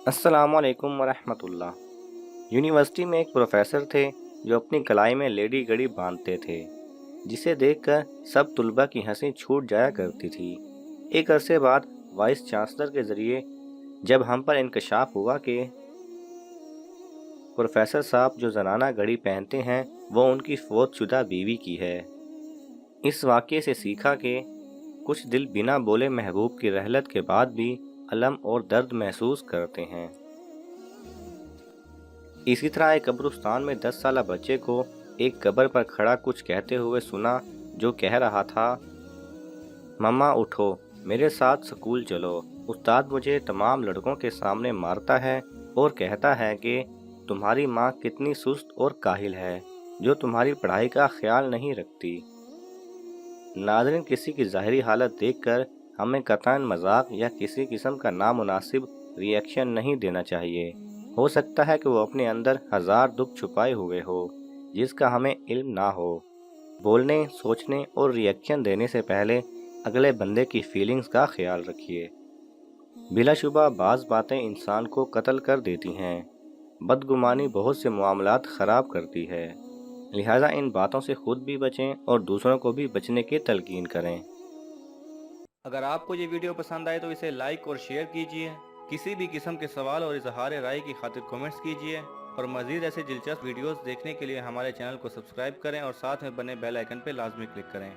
अस्सलाम वालेकुम वरहमतुल्लाह। यूनिवर्सिटी में एक प्रोफेसर थे जो अपनी कलाई में लेडी घड़ी बांधते थे, जिसे देखकर सब तुलबा की हंसी छूट जाया करती थी। एक अरसे बाद वाइस चांसलर के ज़रिए जब हम पर इंकशाफ हुआ कि प्रोफेसर साहब जो जनाना घड़ी पहनते हैं वो उनकी फौतशुदा बीवी की है। इस वाक़ये से सीखा कि कुछ दिल बिना बोले महबूब की रहलत के बाद भी अलम और दर्द महसूस करते हैं। इसी तरह एक कब्रिस्तान में 10 साला बच्चे को एक कब्र पर खड़ा कुछ कहते हुए सुना, जो कह रहा था, मम्मा उठो, मेरे साथ स्कूल चलो। उस्ताद मुझे तमाम लड़कों के सामने मारता है और कहता है कि तुम्हारी माँ कितनी सुस्त और काहिल है, जो तुम्हारी पढ़ाई का ख्याल नहीं रखती। नाज़रीन, किसी की ज़ाहिरी हालत देखकर हमें कतई मजाक या किसी किस्म का नामुनासिब रिएक्शन नहीं देना चाहिए। हो सकता है कि वो अपने अंदर हज़ार दुख छुपाए हुए हो जिसका हमें इल्म ना हो। बोलने, सोचने और रिएक्शन देने से पहले अगले बंदे की फीलिंग्स का ख्याल रखिए। बिलाशुबा बाज़ बातें इंसान को कत्ल कर देती हैं। बदगुमानी बहुत से मामलात ख़राब करती है, लिहाजा इन बातों से खुद भी बचें और दूसरों को भी बचने की तलकीन करें। अगर आपको ये वीडियो पसंद आए तो इसे लाइक और शेयर कीजिए। किसी भी किस्म के सवाल और इजहार राय की खातिर कमेंट्स कीजिए और मज़ीद ऐसे दिलचस्प वीडियोस देखने के लिए हमारे चैनल को सब्सक्राइब करें और साथ में बने बेल आइकन पर लाजमी क्लिक करें।